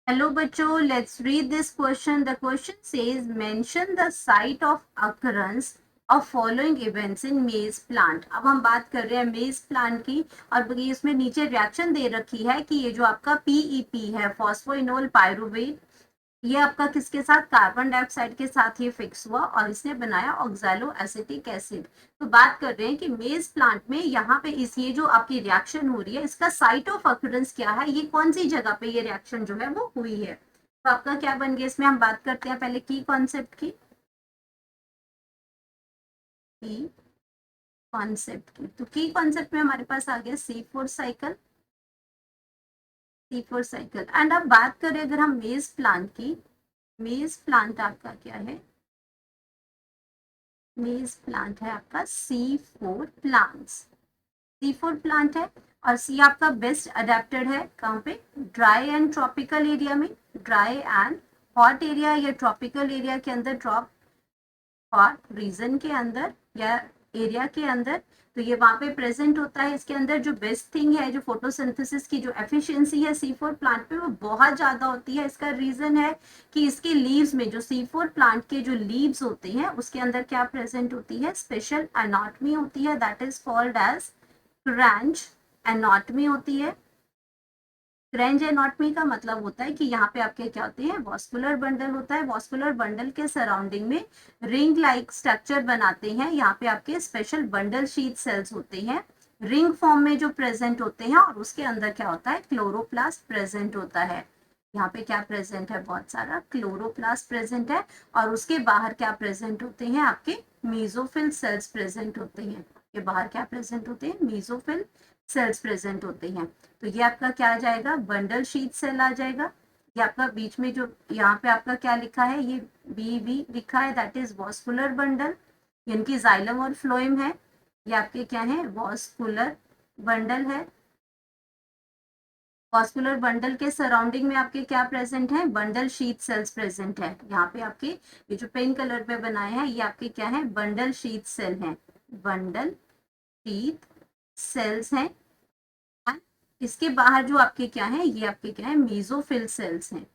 Hello बच्चों, let's read this question. The question says mention the site of occurrence of following events in maize plant. अब हम बात कर रहे हैं maize plant की और इसमें नीचे रिएक्शन दे रखी है कि ये जो आपका PEP है फॉस्फोइनोल पायरुवेट, ये आपका किसके साथ कार्बन डाइऑक्साइड के साथ ये फिक्स हुआ और इसने बनाया ऑक्सैलो एसिटिक एसिड। तो बात कर रहे हैं कि मेज प्लांट में यहाँ पे इस ये जो आपकी रिएक्शन हो रही है इसका साइट ऑफ अक्यूरेंस क्या है, ये कौन सी जगह पे ये रिएक्शन जो है वो हुई है। तो आपका क्या बन गया, इसमें हम बात करते हैं पहले की कॉन्सेप्ट की। तो की कॉन्सेप्ट में हमारे पास आ गया C4 cycle. C4 cycle and अब बात करें अगर हम मेज प्लांट की, मेज प्लांट आपका क्या है, मेज प्लांट है आपका C4 प्लांट्स। C4 प्लांट है और सी आपका बेस्ट अडेप्टेड है कहाँ पे, ड्राई एंड ट्रॉपिकल एरिया में, ड्राई एंड हॉट एरिया या ट्रॉपिकल एरिया के अंदर, ड्रॉप हॉट रीजन के अंदर या एरिया के अंदर, तो ये वहां पे प्रेजेंट होता है। इसके अंदर जो बेस्ट थिंग है, जो फोटोसिंथेसिस की जो एफिशिएंसी है C4 प्लांट पे वो बहुत ज्यादा होती है। इसका रीजन है कि इसके लीव्स में जो C4 प्लांट के जो लीव्स होते हैं उसके अंदर क्या प्रेजेंट होती है, स्पेशल एनाटॉमी होती है, that is called as Kranz anatomy होती है। क्रेंच एनाटॉमी का मतलब होता है कि यहाँ पे आपके क्या होते हैं, वॉस्कुलर बंडल होता है। वॉस्कुलर बंडल के सराउंडिंग में रिंग लाइक स्ट्रक्चर बनाते हैं, यहाँ पे आपके स्पेशल बंडल शीट सेल्स होते हैं रिंग फॉर्म में जो प्रेजेंट होते हैं, और उसके अंदर क्या होता है, क्लोरोप्लास्ट प्रेजेंट होता है। यहाँ पे क्या प्रेजेंट है, बहुत सारा क्लोरोप्लास्ट प्रेजेंट है, और उसके बाहर क्या प्रेजेंट होते हैं, आपके मीजोफिल सेल्स प्रेजेंट होते हैं। के बाहर क्या प्रेजेंट होते हैं, मीजोफिल सेल्स प्रेजेंट होते हैं। तो ये आपका क्या आ जाएगा, बंडल शीट सेल आ जाएगा। ये आपका बीच में जो यहाँ पे आपका क्या लिखा है, ये बी लिखा है, दैट इज वॉस्कुलर बंडल, इनकी जाइलम और फ्लोएम है। ये आपके क्या है, वॉस्कुलर बंडल है। वॉस्कुलर बंडल के सराउंडिंग में आपके क्या प्रेजेंट है, बंडल शीट सेल्स प्रेजेंट है। यहाँ पे आपके ये जो पिंक कलर में बनाए हैं ये आपके क्या है, बंडल शीट सेल हैं, बंडल शीट सेल्स हैं। इसके बाहर जो आपके क्या है, ये आपके क्या है, मीजोफिल सेल्स हैं,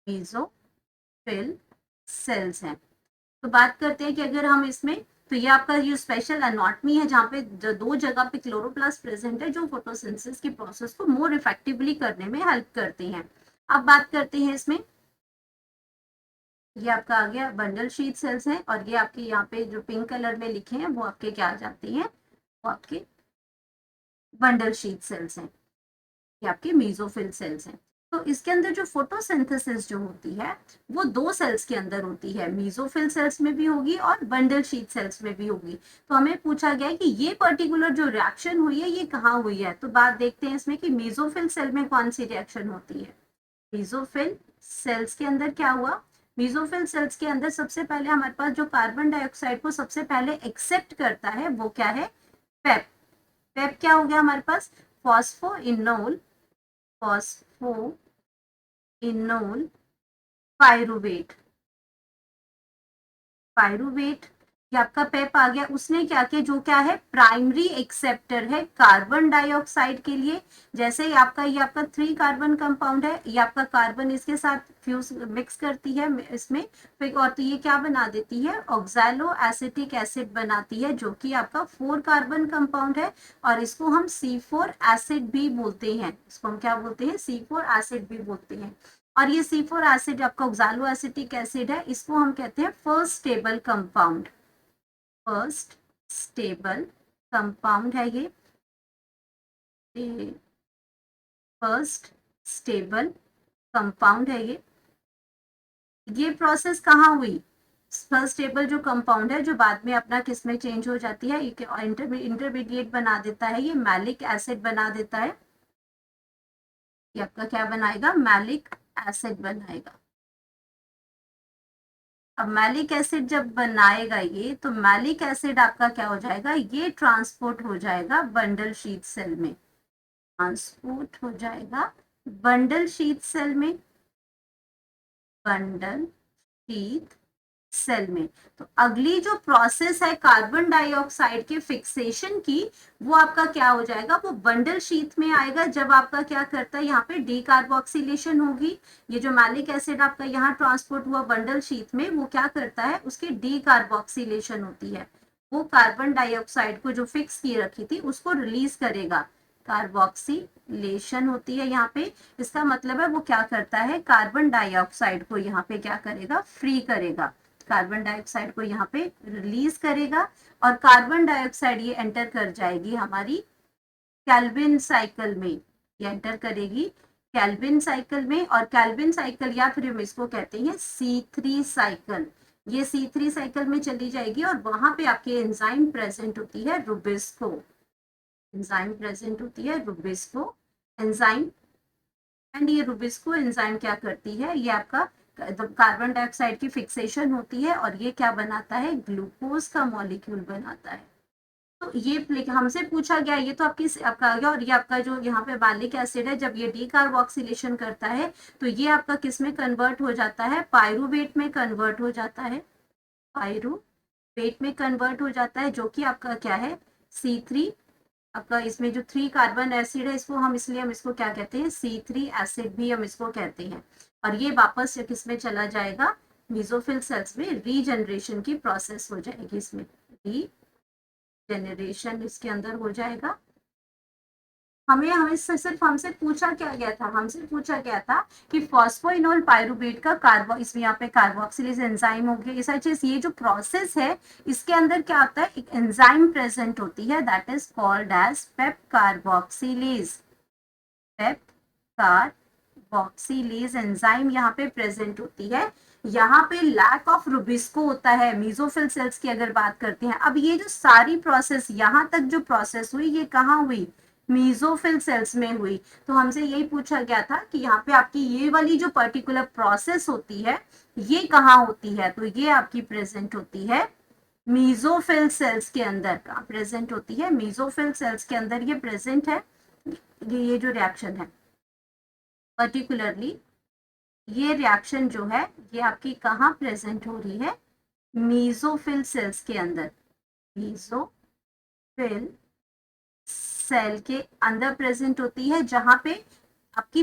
मीजोफिल सेल्स हैं। तो बात करते हैं कि अगर हम इसमें, तो ये आपका जो स्पेशल एनाटॉमी है जहाँ पे दो जगह पे क्लोरोप्लास्ट प्रेजेंट है जो फोटोसिंथेसिस की प्रोसेस को मोर इफेक्टिवली करने में हेल्प करते हैं। अब बात करते हैं इसमें, ये आपका आ गया बंडल शीट सेल्स हैं, और ये आपके यहाँ पे जो पिंक कलर में लिखे हैं वो आपके क्या आ जाती हैं, वो आपके बंडल शीट सेल्स हैं, ये आपके मीजोफिल सेल्स हैं। तो इसके अंदर जो फोटोसिंथेसिस जो होती है वो दो सेल्स के अंदर होती है, मीजोफिल सेल्स में भी होगी और बंडल शीट सेल्स में भी होगी। तो हमें पूछा गया है कि ये पर्टिकुलर जो रिएक्शन हुई है ये कहाँ हुई है। तो बात देखते हैं इसमें कि मीजोफिल सेल में कौन सी रिएक्शन होती है। मीजोफिल सेल्स के अंदर क्या हुआ, मीजोफिल सेल्स के अंदर सबसे पहले हमारे पास जो कार्बन डाइऑक्साइड को सबसे पहले एक्सेप्ट करता है वो क्या है, पेप। पेप क्या हो गया हमारे पास, फॉस्फोइनोल, फॉस्फोइनोल पायरुवेट, पायरुवेट, ये आपका पेप आ गया। उसने क्या किया, जो क्या है प्राइमरी एक्सेप्टर है कार्बन डाइऑक्साइड के लिए। जैसे ही आपका ये आपका 3 कार्बन कंपाउंड है, ये आपका कार्बन इसके साथ फ्यूज मिक्स करती है इसमें, फिर और तो ये क्या बना देती है, ऑक्सैलो एसिटिक एसिड बनाती है, जो कि आपका 4 कार्बन कंपाउंड है, और इसको हम C4 एसिड भी बोलते हैं। इसको हम क्या बोलते हैं, C4 एसिड भी बोलते हैं। और ये C4 एसिड आपका ऑक्सैलो एसिटिक एसिड है, इसको हम कहते हैं first stable compound, first stable compound है ये, फर्स्ट स्टेबल कंपाउंड है ये। ये प्रोसेस कहाँ हुई, फर्स्ट स्टेबल जो कंपाउंड है जो बाद में अपना किस में चेंज हो जाती है, इंटरमीडिएट बना देता है, ये मैलिक एसिड बना देता है। ये आपका क्या बनाएगा, मैलिक एसिड बनाएगा। अब मैलिक एसिड जब बनाएगा ये, तो मैलिक एसिड आपका क्या हो जाएगा, ये ट्रांसपोर्ट हो जाएगा बंडल शीट सेल में, ट्रांसपोर्ट हो जाएगा बंडल शीट सेल में, बंडल शीट सेल में। तो अगली जो प्रोसेस है कार्बन डाइऑक्साइड के फिक्सेशन की, वो आपका क्या हो जाएगा, वो बंडल शीट में आएगा। जब आपका क्या करता है, यहाँ पे डीकार्बोक्सिलेशन होगी, ये जो मैलिक एसिड आपका यहाँ ट्रांसपोर्ट हुआ बंडल शीट में, वो क्या करता है, उसकी डीकार्बोक्सिलेशन होती है, वो कार्बन डाइऑक्साइड को जो फिक्स की रखी थी उसको रिलीज करेगा। कार्बोक्सिलेशन होती है यहाँ पे, इसका मतलब है वो क्या करता है, कार्बन डाइऑक्साइड को यहाँ पे क्या करेगा, फ्री करेगा, कार्बन डाइऑक्साइड को यहाँ पे रिलीज करेगा। और कार्बन डाइऑक्साइड ये एंटर कर जाएगी हमारी कैल्विन साइकिल में, ये एंटर करेगी कैल्विन साइकिल में। और कैल्विन साइकिल या फिर हम इसको कहते हैं C3 साइकिल, ये C3 साइकिल में चली जाएगी और वहां पे आपकी एंजाइम प्रेजेंट होती है रुबिस्को, एंजाइम प्रेजेंट होती है रुबिस्को एंजाइम। एंड ये रुबिस्को एंजाइम क्या करती है, ये आपका कार्बन डाइऑक्साइड की फिक्सेशन होती है और ये क्या बनाता है, ग्लूकोज का मॉलिक्यूल बनाता है। तो ये हमसे पूछा गया, ये तो आपका आ गया। और ये आपका जो यहाँ पे मैलिक एसिड है, जब ये डीकार्बोक्सिलेशन करता है तो ये आपका किस में कन्वर्ट हो जाता है, पायरुवेट में कन्वर्ट हो जाता है, पायरुवेट में कन्वर्ट हो जाता है, जो कि आपका क्या है, C3 आपका। इसमें जो 3 कार्बन एसिड है, इसको हम इसलिए हम इसको क्या कहते हैं, C3 एसिड भी हम इसको कहते हैं। और ये वापस किस में चला जाएगा, मीजोफिल सेल्स में रीजनरेशन की प्रोसेस हो जाएगी, इसमें रीजनरेशन इसके अंदर हो जाएगा। हमें हमें सिर्फ हमसे पूछा क्या गया था, हमसे पूछा गया था कि फॉस्फोइनोल पायरुवेट का कार्बो, इसमें यहाँ पे कार्बोक्सिलेज एंजाइम हो गया, ये सारी चीज, ये जो प्रोसेस है इसके अंदर क्या होता है, एक एंजाइम प्रेजेंट होती है, that is called as PEP carboxylase, PEP carboxylase enzyme यहाँ पे प्रेजेंट होती है। यहाँ पे लैक ऑफ रुबिस्को होता है मीजोफिल सेल्स की अगर बात करते हैं। अब ये जो सारी प्रोसेस यहाँ तक जो प्रोसेस हुई, ये कहाँ हुई, मीजोफिल सेल्स में हुई। तो हमसे यही पूछा गया था कि यहाँ पे आपकी ये वाली जो पर्टिकुलर प्रोसेस होती है, ये कहाँ होती है, तो ये आपकी प्रेजेंट होती है मीजोफिल सेल्स के अंदर। कहाँ प्रेजेंट होती है, मीजोफिल सेल्स के अंदर ये प्रेजेंट है। ये जो रिएक्शन है पर्टिकुलरली, ये रिएक्शन जो है ये आपकी कहाँ प्रेजेंट हो रही है, मीजोफिल सेल्स के अंदर, मीजोफिल सेल के अंदर प्रेजेंट होती है, जहां पे आपकी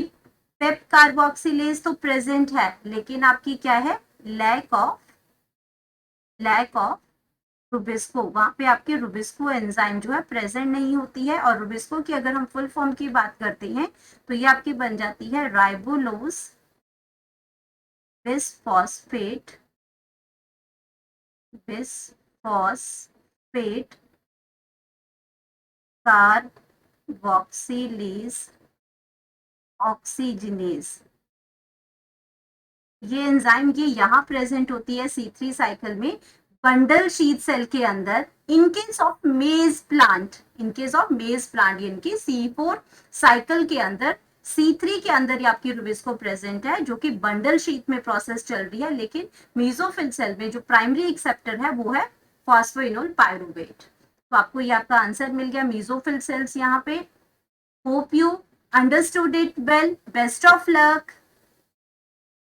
पेप कार्बोक्सिलेज तो प्रेजेंट है, लेकिन आपकी क्या है, लैक ऑफ रुबिस्को, वहां पे आपके रुबिस्को एंजाइम जो है प्रेजेंट नहीं होती है। और रुबिस्को की अगर हम फुल फॉर्म की बात करते हैं तो ये आपकी बन जाती है राइबोलोज बिसफॉस्फेट, बिसफॉस्फेट कार्बोक्सिलेज ऑक्सीजनेज। ये एंजाइम ये यहाँ प्रेजेंट होती है C3 साइकिल में बंडल शीट सेल के अंदर। इन केस ऑफ मेज प्लांट, इन केस ऑफ मेज प्लांट यानी कि C4 साइकिल के अंदर, C3 के अंदर ये आपकी रुबिस्को प्रेजेंट है, जो कि बंडल शीट में प्रोसेस चल रही है। लेकिन मीजोफिल सेल में जो प्राइमरी एक्सेप्टर है वो है फॉस्फोइनोल पायरुवेट। तो आपको ये आपका आंसर मिल गया, मीजोफिल सेल्स यहाँ पे। Hope you understood it well, best of luck.